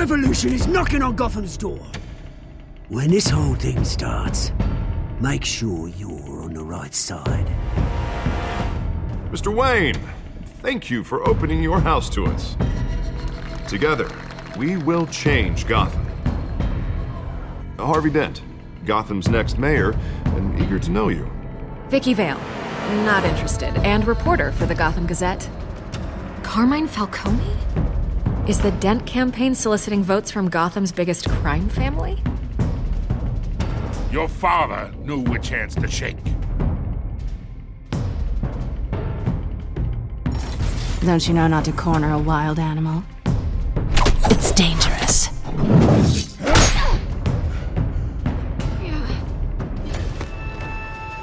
revolution is knocking on Gotham's door. When this whole thing starts, make sure you're on the right side. Mr. Wayne, thank you for opening your house to us. Together, we will change Gotham. Harvey Dent, Gotham's next mayor, and eager to know you. Vicky Vale, not interested, and reporter for the Gotham Gazette. Carmine Falcone? Is the Dent campaign soliciting votes from Gotham's biggest crime family? Your father knew which hands to shake. Don't you know not to corner a wild animal? It's dangerous.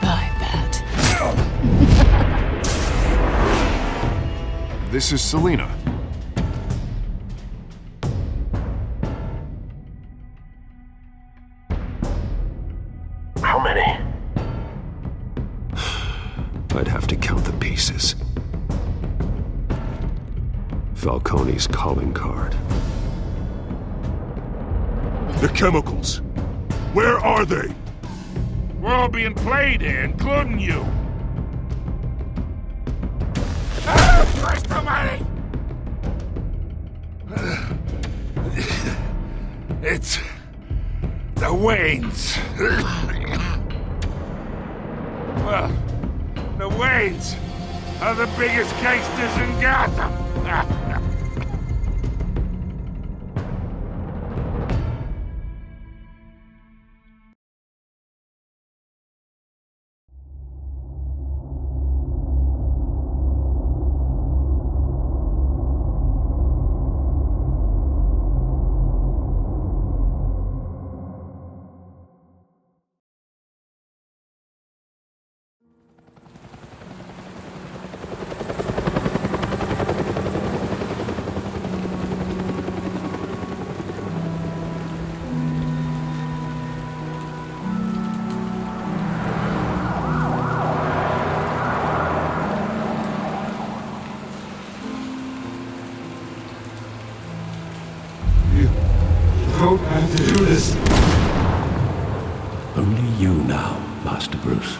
I bet. This is Selina. How many? I'd have to count the pieces. Falcone's calling card. The chemicals. Where are they? We're all being played here, including you. Where's the money? It's the Waynes. Well, the Waynes are the biggest gangsters in Gotham. Don't have to do this. Only you now, Master Bruce.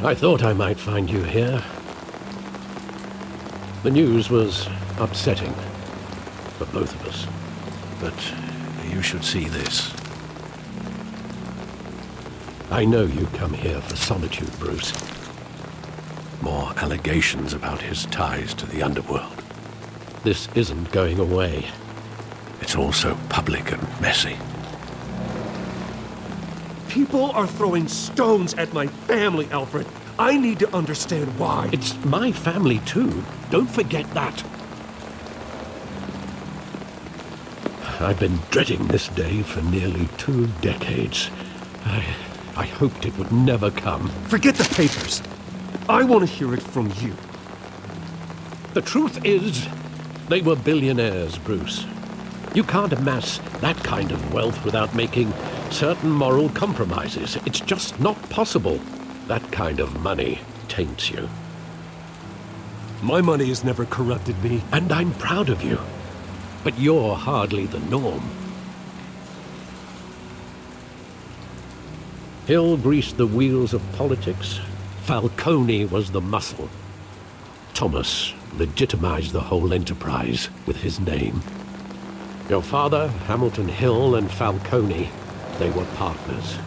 I thought I might find you here. The news was upsetting for both of us. But you should see this. I know you come here for solitude, Bruce. More allegations about his ties to the underworld. This isn't going away. It's also public and messy. People are throwing stones at my family, Alfred. I need to understand why. It's my family, too. Don't forget that. I've been dreading this day for nearly 2 decades. I hoped it would never come. Forget the papers. I want to hear it from you. The truth is, they were billionaires, Bruce. You can't amass that kind of wealth without making certain moral compromises. It's just not possible. That kind of money taints you. My money has never corrupted me. And I'm proud of you. But you're hardly the norm. Hill greased the wheels of politics. Falcone was the muscle. Thomas legitimized the whole enterprise with his name. Your father, Hamilton Hill, and Falcone, they were partners.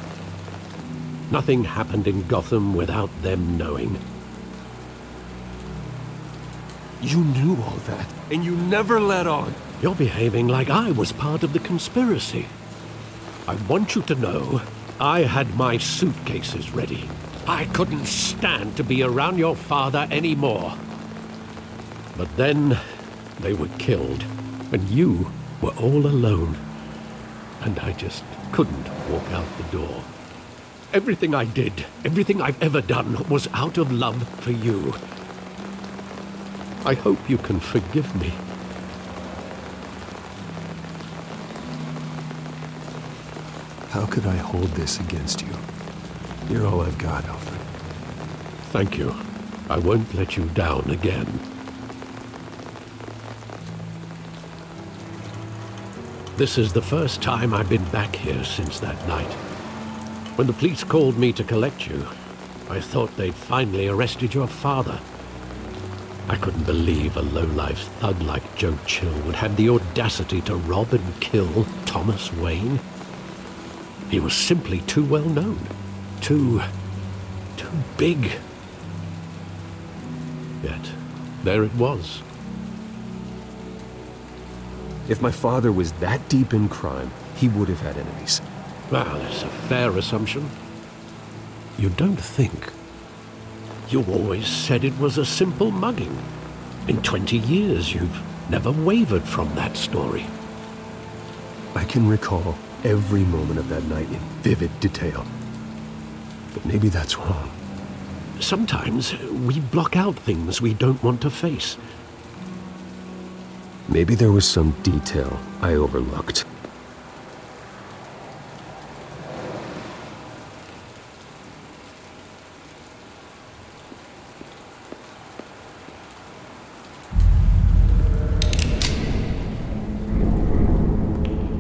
Nothing happened in Gotham without them knowing. You knew all that, and you never let on. You're behaving like I was part of the conspiracy. I want you to know I had my suitcases ready. I couldn't stand to be around your father anymore. But then they were killed, and you were all alone. And I just couldn't walk out the door. Everything I did, everything I've ever done, was out of love for you. I hope you can forgive me. How could I hold this against you? You're all I've got, Alfred. Thank you. I won't let you down again. This is the first time I've been back here since that night. When the police called me to collect you, I thought they'd finally arrested your father. I couldn't believe a low-life thug like Joe Chill would have the audacity to rob and kill Thomas Wayne. He was simply too well known. Too big. Yet, there it was. If my father was that deep in crime, he would have had enemies. Well, it's a fair assumption. You don't think? You always said it was a simple mugging. In 20 years, you've never wavered from that story. I can recall every moment of that night in vivid detail. But maybe that's wrong. Sometimes we block out things we don't want to face. Maybe there was some detail I overlooked.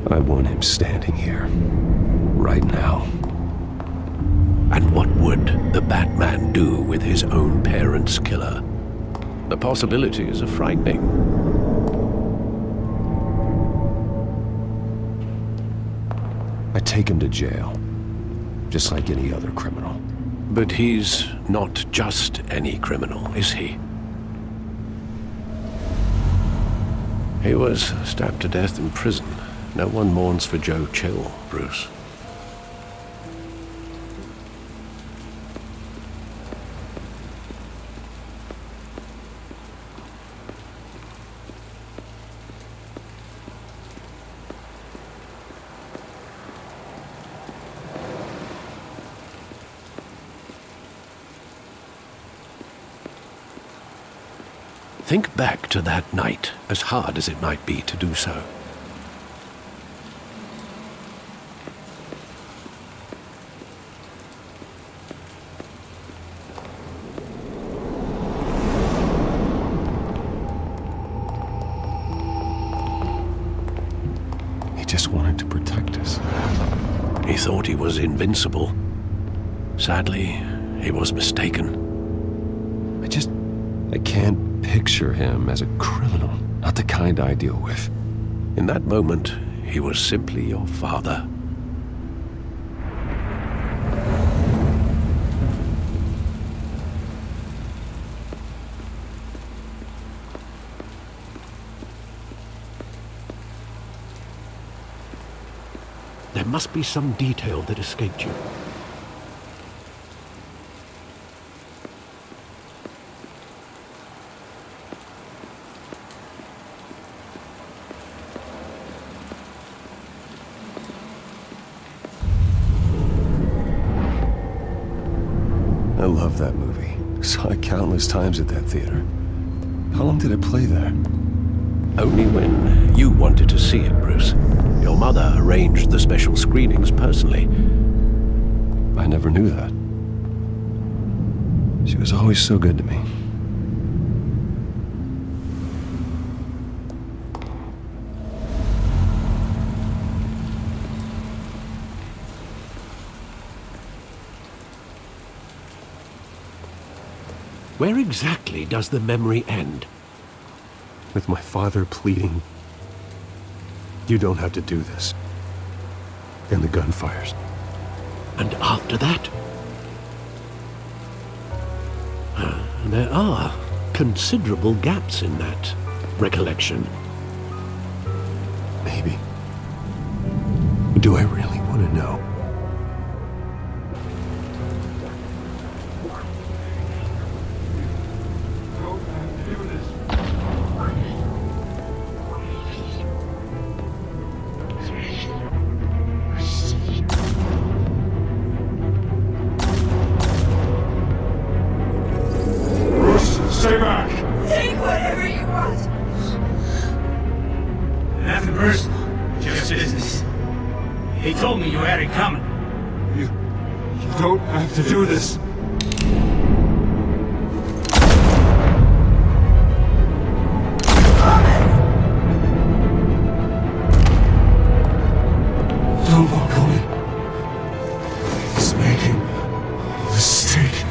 I want him standing here, right now. And what would the Batman do with his own parents' killer? The possibilities are frightening. I take him to jail, just like any other criminal. But he's not just any criminal, is he? He was stabbed to death in prison. No one mourns for Joe Chill, Bruce. Think back to that night, as hard as it might be to do so. He just wanted to protect us. He thought he was invincible. Sadly, he was mistaken. I can't picture him as a criminal, not the kind I deal with. In that moment, he was simply your father. There must be some detail that escaped you. I love that movie. Saw it countless times at that theater. How long did it play there? Only when you wanted to see it, Bruce. Your mother arranged the special screenings personally. I never knew that. She was always so good to me. Where exactly does the memory end? With my father pleading, "You don't have to do this." And the gun fires. And after that? There are considerable gaps in that recollection. Maybe. Do I really want to know? Stay back! Take whatever you want! Nothing personal, just business. He told me you had it coming. You don't have to do this. Don't walk away. He's making a mistake.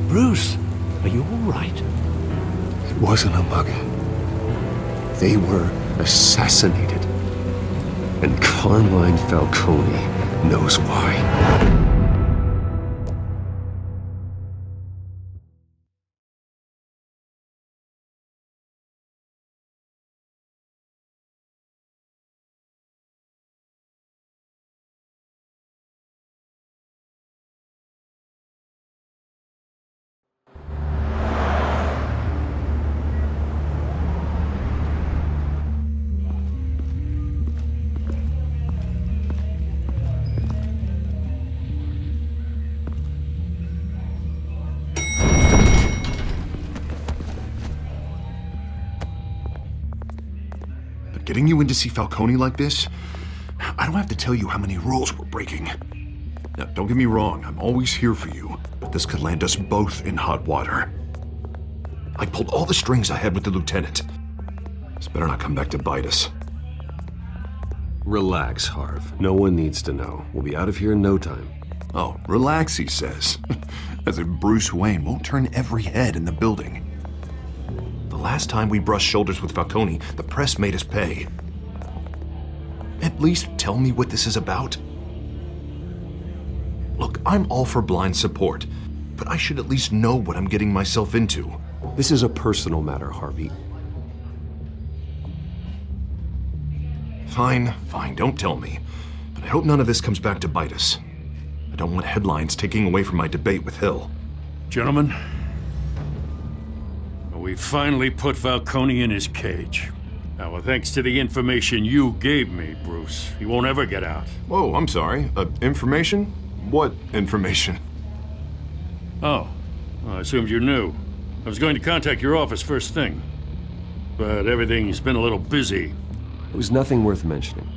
Bruce, are you all right? It wasn't a mugging. They were assassinated. And Carmine Falcone knows why. Getting you in to see Falcone like this? I don't have to tell you how many rules we're breaking. Now, don't get me wrong, I'm always here for you, but this could land us both in hot water. I pulled all the strings I had with the lieutenant. This better not come back to bite us. Relax, Harv. No one needs to know. We'll be out of here in no time. Oh, relax, he says. As if Bruce Wayne won't turn every head in the building. The last time we brushed shoulders with Falcone, the press made us pay. At least tell me what this is about. Look, I'm all for blind support, but I should at least know what I'm getting myself into. This is a personal matter, Harvey. Fine, don't tell me. But I hope none of this comes back to bite us. I don't want headlines taking away from my debate with Hill. Gentlemen, we finally put Falcone in his cage. Now, thanks to the information you gave me, Bruce, he won't ever get out. Whoa, I'm sorry. Information? What information? Oh, well, I assumed you knew. I was going to contact your office first thing. But everything's been a little busy. It was nothing worth mentioning.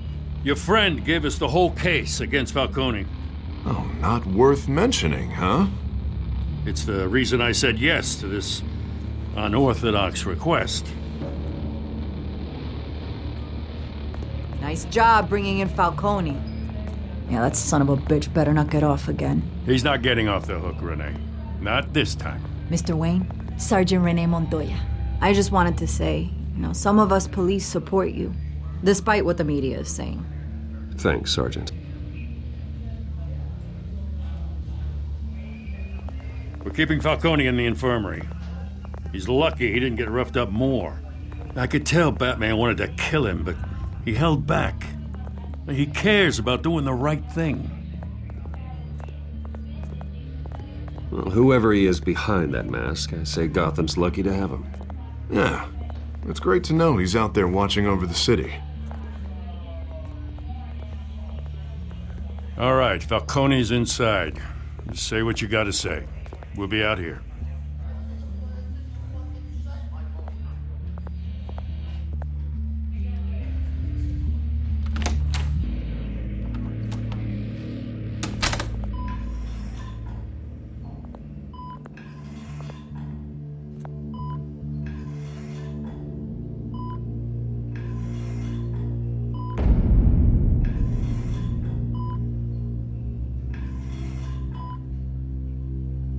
Your friend gave us the whole case against Falcone. Oh, not worth mentioning, huh? It's the reason I said yes to this unorthodox request. Nice job bringing in Falcone. Yeah, that son of a bitch better not get off again. He's not getting off the hook, Renee. Not this time. Mr. Wayne, Sergeant Renee Montoya. I just wanted to say, some of us police support you, despite what the media is saying. Thanks, Sergeant. We're keeping Falcone in the infirmary. He's lucky he didn't get roughed up more. I could tell Batman wanted to kill him, but he held back. He cares about doing the right thing. Well, whoever he is behind that mask, I say Gotham's lucky to have him. Yeah, it's great to know he's out there watching over the city. All right, Falcone's inside. Just say what you gotta say. We'll be out here.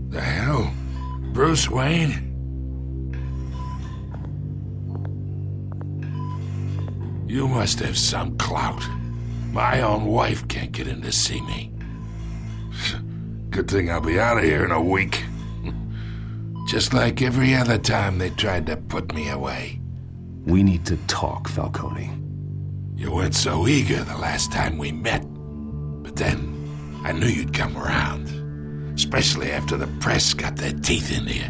The hell? Bruce Wayne? You must have some clout. My own wife can't get in to see me. Good thing I'll be out of here in a week. Just like every other time they tried to put me away. We need to talk, Falcone. You weren't so eager the last time we met. But then, I knew you'd come around. Especially after the press got their teeth into you.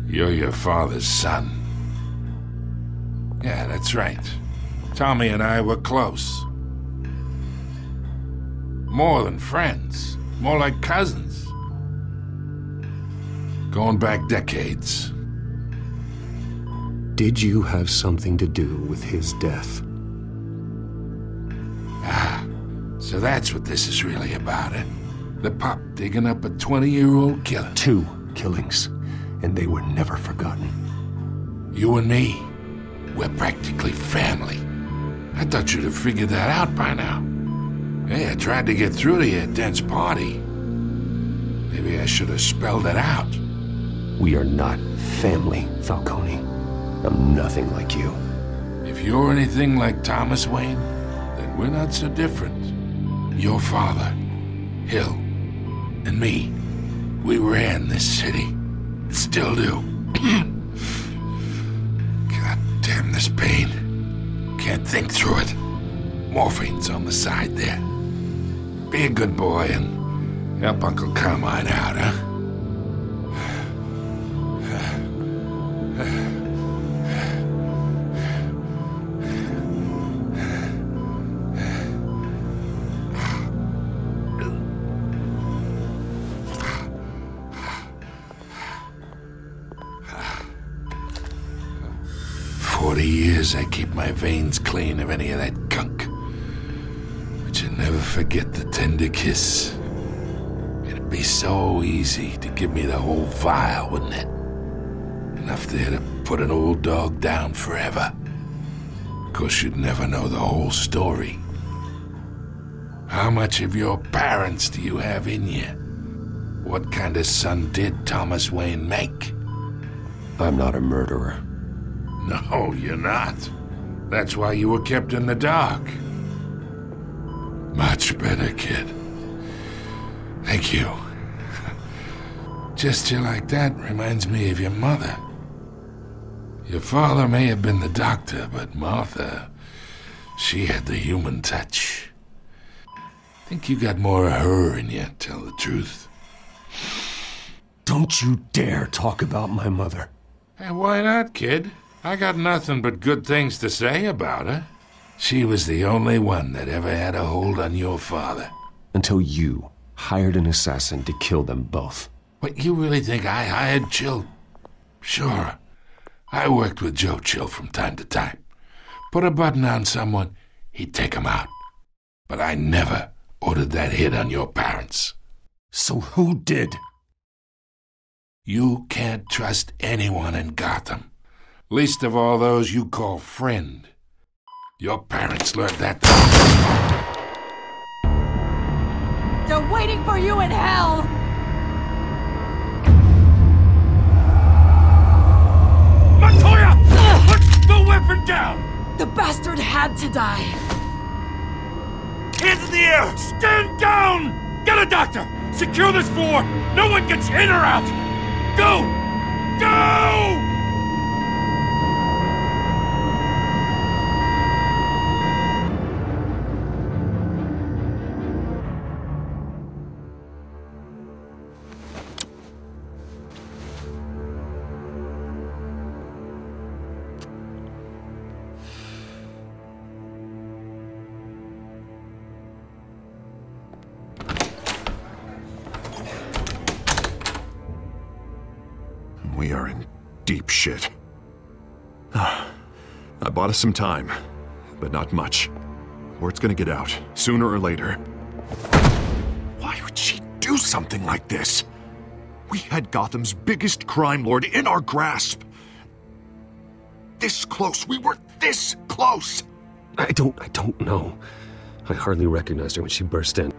You're your father's son. Yeah, that's right. Tommy and I were close. More than friends. More like cousins. Going back decades. Did you have something to do with his death? Ah, so that's what this is really about, eh? The pup digging up a 20-year-old killer. 2 killings, and they were never forgotten. You and me, we're practically family. I thought you'd have figured that out by now. Hey, I tried to get through to you at Dent's party. Maybe I should have spelled it out. We are not family, Falcone. I'm nothing like you. If you're anything like Thomas Wayne, then we're not so different. Your father, Hill, and me, we ran this city. Still do. God damn this pain. Can't think through it. Morphine's on the side there. Be a good boy and help Uncle Carmine out, huh? 40 years I keep my veins clean of any of that gunk. But you never forget the tender kiss. It'd be so easy to give me the whole vial, wouldn't it? Enough there to put an old dog down forever. Of course, you'd never know the whole story. How much of your parents do you have in you? What kind of son did Thomas Wayne make? I'm not a murderer. No, you're not. That's why you were kept in the dark. Much better, kid. Thank you. Gesture like that reminds me of your mother. Your father may have been the doctor, but Martha, she had the human touch. Think you got more of her in you, tell the truth. Don't you dare talk about my mother. Hey, why not, kid? I got nothing but good things to say about her. She was the only one that ever had a hold on your father. Until you hired an assassin to kill them both. What, you really think I hired Chill? Sure. I worked with Joe Chill from time to time. Put a button on someone, he'd take him out. But I never ordered that hit on your parents. So who did? You can't trust anyone in Gotham. Least of all those you call friend. Your parents learned that. They're waiting for you in hell! Montoya! Put the weapon down! The bastard had to die. Hands in the air! Stand down! Get a doctor! Secure this floor! No one gets in or out! Go! Go! We are in deep shit. I bought us some time, but not much. Word's gonna get out, sooner or later. Why would she do something like this? We had Gotham's biggest crime lord in our grasp. This close. We were this close. I don't know. I hardly recognized her when she burst in.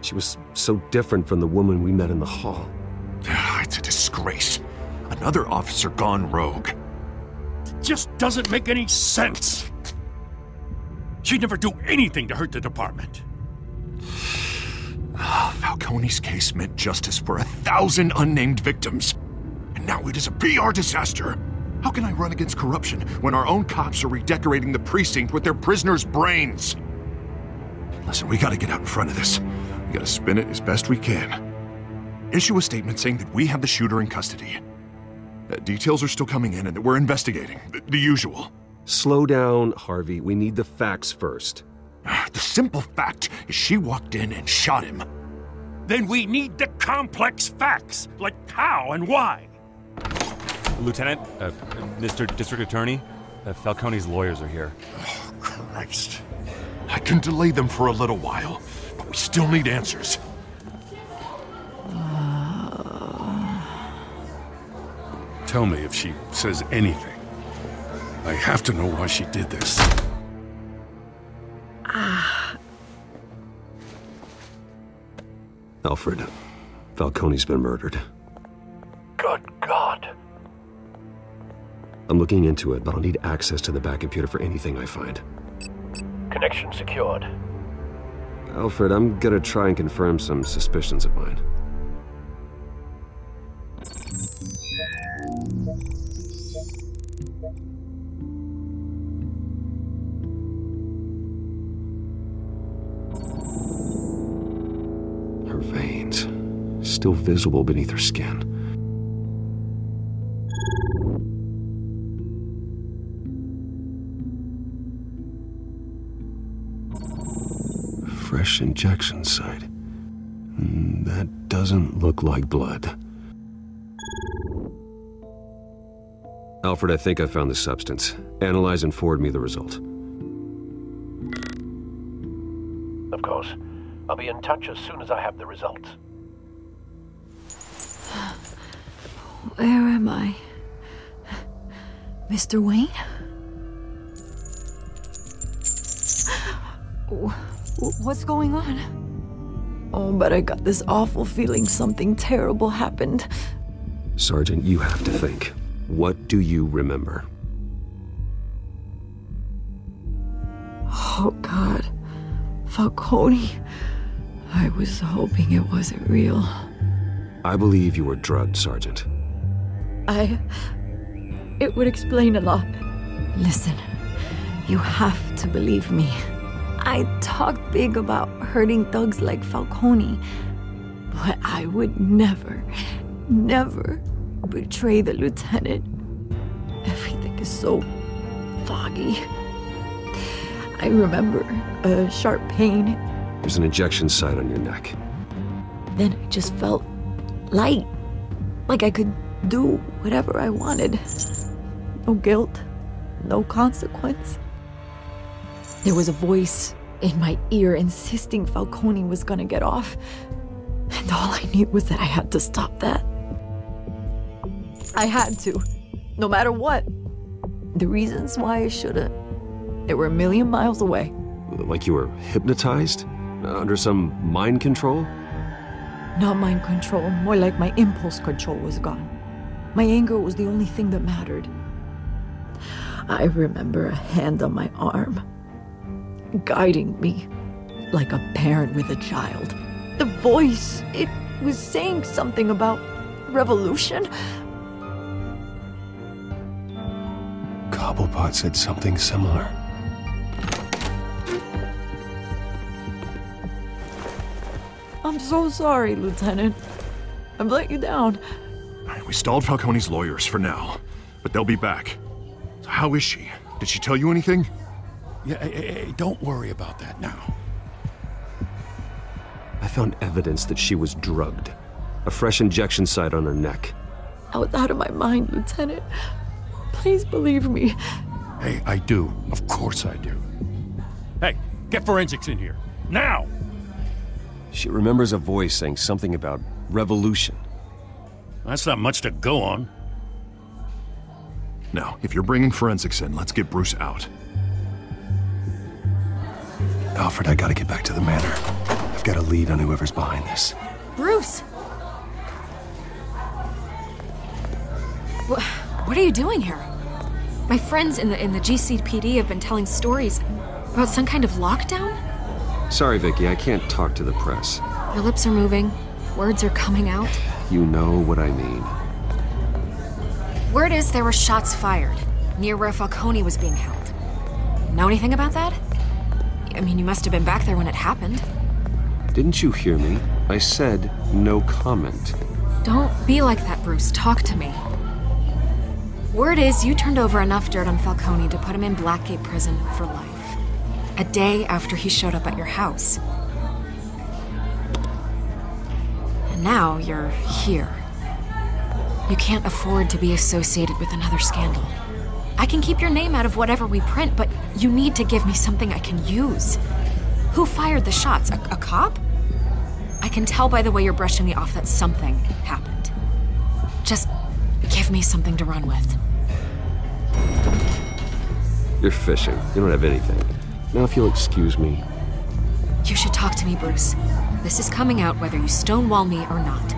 She was so different from the woman we met in the hall. It's a disgrace. Another officer gone rogue. It just doesn't make any sense. She'd never do anything to hurt the department. Falcone's case meant justice for 1,000 unnamed victims. And now it is a PR disaster. How can I run against corruption when our own cops are redecorating the precinct with their prisoners' brains? Listen, we gotta get out in front of this. We gotta spin it as best we can. Issue a statement saying that we have the shooter in custody. Details are still coming in and that we're investigating. The usual. Slow down, Harvey. We need the facts first. The simple fact is she walked in and shot him. Then we need the complex facts, like how and why. Lieutenant, Mr. District Attorney, Falcone's lawyers are here. Oh, Christ. I can delay them for a little while, but we still need answers. Tell me if she says anything. I have to know why she did this. Alfred, Falcone's been murdered. Good God. I'm looking into it, but I'll need access to the back computer for anything I find. Connection secured. Alfred, I'm gonna try and confirm some suspicions of mine. Her veins, still visible beneath her skin. Fresh injection site. That doesn't look like blood. Alfred, I think I found the substance. Analyze and forward me the result. Of course. I'll be in touch as soon as I have the results. Where am I? Mr. Wayne? What's going on? Oh, but I got this awful feeling something terrible happened. Sergeant, you have to think. What do you remember? Oh, God. Falcone. I was hoping it wasn't real. I believe you were drugged, Sergeant. It would explain a lot. Listen, you have to believe me. I talked big about hurting thugs like Falcone, but I would never betray the lieutenant. Everything is so foggy. I remember a sharp pain. There's an injection site on your neck. Then I just felt light, like I could do whatever I wanted. No guilt, no consequence. There was a voice in my ear insisting Falcone was gonna get off. And all I knew was that I had to stop that. I had to, no matter what. The reasons why I shouldn't, they were a million miles away. Like you were hypnotized? Under some mind control? Not mind control, more like my impulse control was gone. My anger was the only thing that mattered. I remember a hand on my arm, guiding me like a parent with a child. The voice, it was saying something about revolution. Cobblepot said something similar. I'm so sorry, Lieutenant. I've let you down. We stalled Falcone's lawyers for now, but they'll be back. So how is she? Did she tell you anything? Yeah, hey, don't worry about that now. I found evidence that she was drugged. A fresh injection site on her neck. I was out of my mind, Lieutenant. Please believe me. Hey, I do. Of course I do. Hey, get forensics in here. Now! She remembers a voice saying something about revolution. That's not much to go on. Now, if you're bringing forensics in, let's get Bruce out. Alfred, I gotta get back to the manor. I've got a lead on whoever's behind this. Bruce! What are you doing here? My friends in the GCPD have been telling stories about some kind of lockdown? Sorry, Vicky, I can't talk to the press. Your lips are moving. Words are coming out. You know what I mean. Word is there were shots fired near where Falcone was being held. Know anything about that? I mean, you must have been back there when it happened. Didn't you hear me? I said no comment. Don't be like that, Bruce. Talk to me. Word is you turned over enough dirt on Falcone to put him in Blackgate Prison for life. A day after he showed up at your house. And now you're here. You can't afford to be associated with another scandal. I can keep your name out of whatever we print, but you need to give me something I can use. Who fired the shots? A cop? I can tell by the way you're brushing me off that something happened. Just give me something to run with. You're fishing. You don't have anything. Now if you'll excuse me. You should talk to me, Bruce. This is coming out whether you stonewall me or not.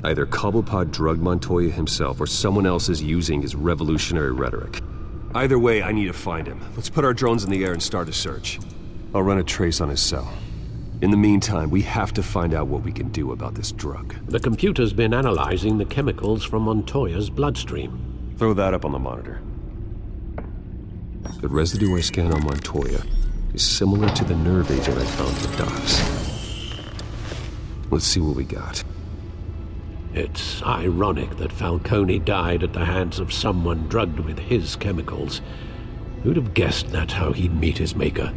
Either Cobblepot drugged Montoya himself or someone else is using his revolutionary rhetoric. Either way, I need to find him. Let's put our drones in the air and start a search. I'll run a trace on his cell. In the meantime, we have to find out what we can do about this drug. The computer's been analyzing the chemicals from Montoya's bloodstream. Throw that up on the monitor. The residue I scanned on Montoya is similar to the nerve agent I found at the docks. Let's see what we got. It's ironic that Falcone died at the hands of someone drugged with his chemicals. Who'd have guessed that's how he'd meet his maker?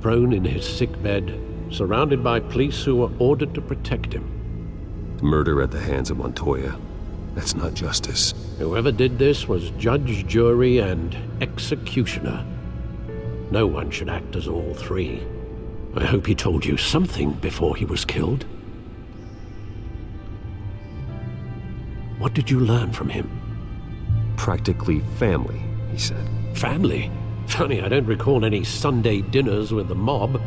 Prone in his sickbed, surrounded by police who were ordered to protect him. Murder at the hands of Montoya. That's not justice. Whoever did this was judge, jury, and executioner. No one should act as all three. I hope he told you something before he was killed. What did you learn from him? Practically family, he said. Family? Funny, I don't recall any Sunday dinners with the mob.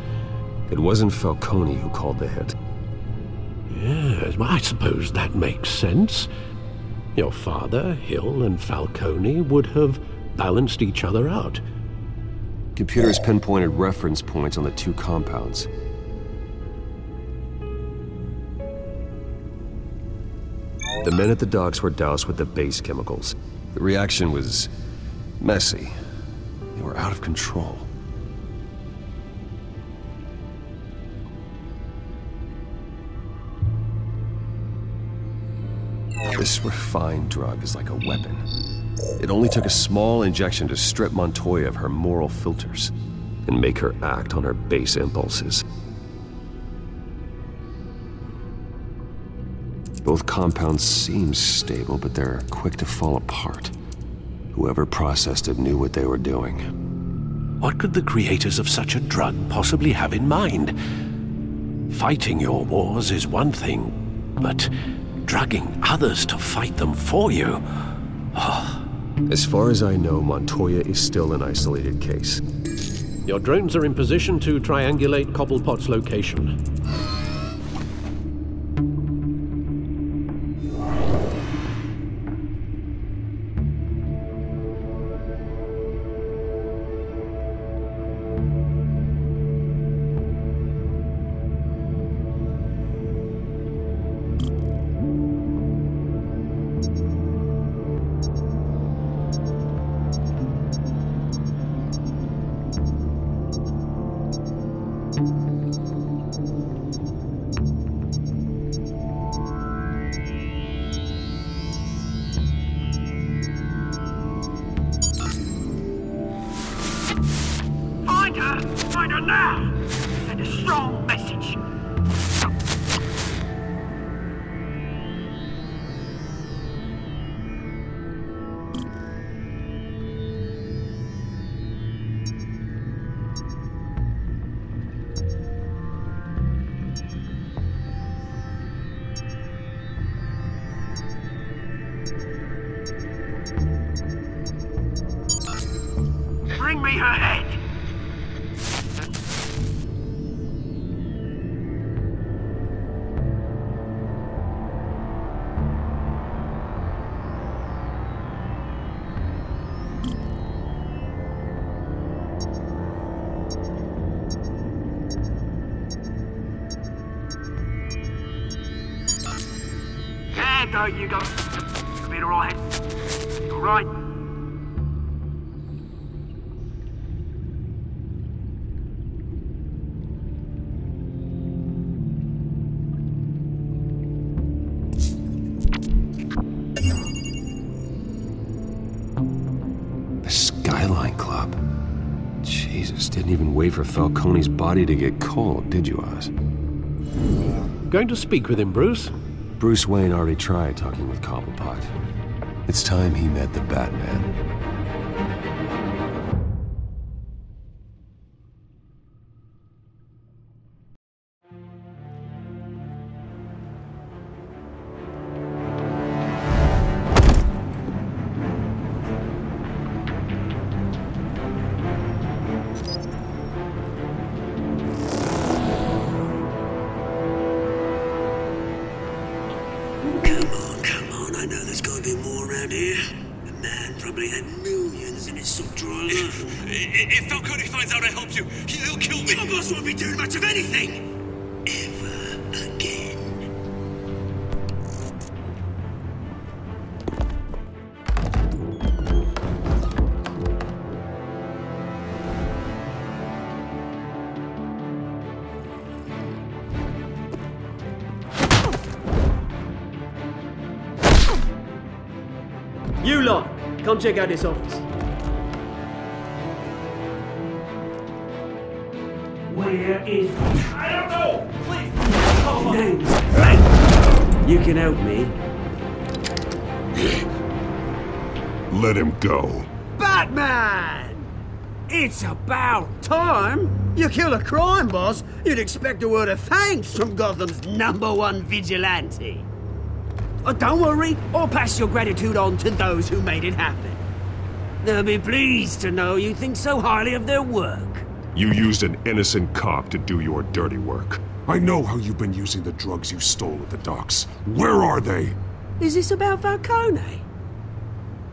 It wasn't Falcone who called the hit. Yes, well, I suppose that makes sense. Your father, Hill, and Falcone would have balanced each other out. Computers pinpointed reference points on the two compounds. The men at the docks were doused with the base chemicals. The reaction was messy. They were out of control. This refined drug is like a weapon. It only took a small injection to strip Montoya of her moral filters and make her act on her base impulses. Both compounds seem stable, but they're quick to fall apart. Whoever processed it knew what they were doing. What could the creators of such a drug possibly have in mind? Fighting your wars is one thing, but drugging others to fight them for you? Oh. As far as I know, Montoya is still an isolated case. Your drones are in position to triangulate Cobblepot's location. Find her now! Send a strong message. Bring me her head! There go, you go. You better all head. All right. The Skyline Club. Jesus, didn't even wait for Falcone's body to get cold, did you, Oz? Going to speak with him, Bruce? Bruce Wayne already tried talking with Cobblepot. It's time he met the Batman. If Falcone finds out I helped you, he'll kill me. Your boss won't be doing much of anything. Ever again. You lot, come check out this office. Where is... I don't know! Please! Name's Blank. You can help me. Let him go. Batman! It's about time. You kill a crime boss, you'd expect a word of thanks from Gotham's #1 vigilante. Oh, don't worry, I'll pass your gratitude on to those who made it happen. They'll be pleased to know you think so highly of their work. You used an innocent cop to do your dirty work. I know how you've been using the drugs you stole at the docks. Where are they? Is this about Falcone?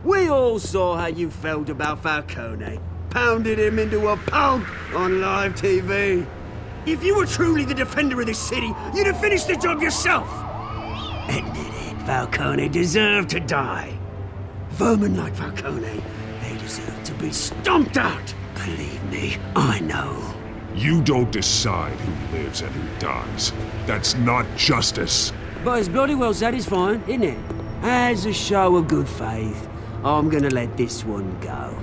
We all saw how you felt about Falcone. Pounded him into a pulp on live TV. If you were truly the defender of this city, you'd have finished the job yourself. Admit it, Falcone deserved to die. Vermin like Falcone, they deserve to be stomped out. Believe me, I know. You don't decide who lives and who dies. That's not justice. But it's bloody well satisfying, isn't it? As a show of good faith, I'm gonna let this one go.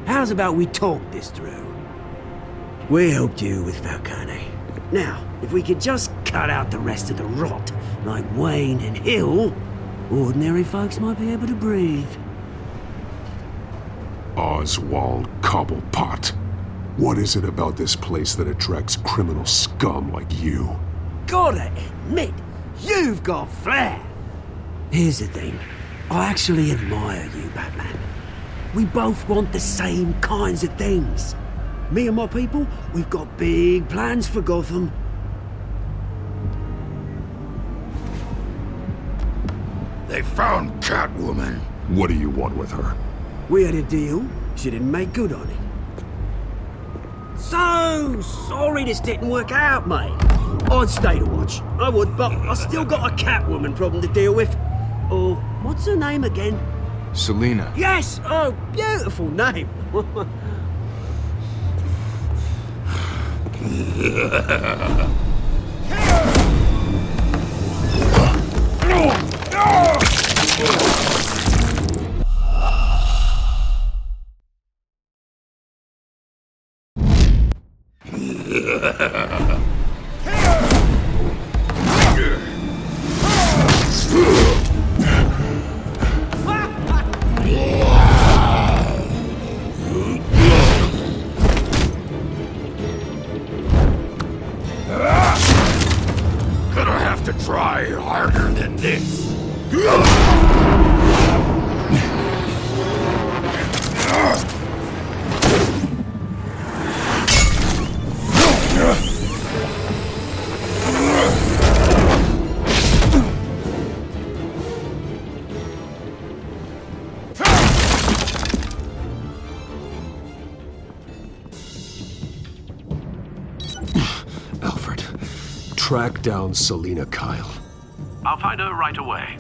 How's about we talk this through? We helped you with Falcone. Now, if we could just cut out the rest of the rot, like Wayne and Hill, ordinary folks might be able to breathe. Oswald Cobblepot. What is it about this place that attracts criminal scum like you? Gotta admit, you've got flair. Here's the thing. I actually admire you, Batman. We both want the same kinds of things. Me and my people, we've got big plans for Gotham. They found Catwoman. What do you want with her? We had a deal. She didn't make good on it. So sorry this didn't work out, mate. I'd stay to watch. I would, but I still got a Catwoman problem to deal with. Oh, what's her name again? Selina. Yes! Oh, beautiful name. Gonna have to try harder than this. track down Selina Kyle. I'll find her right away.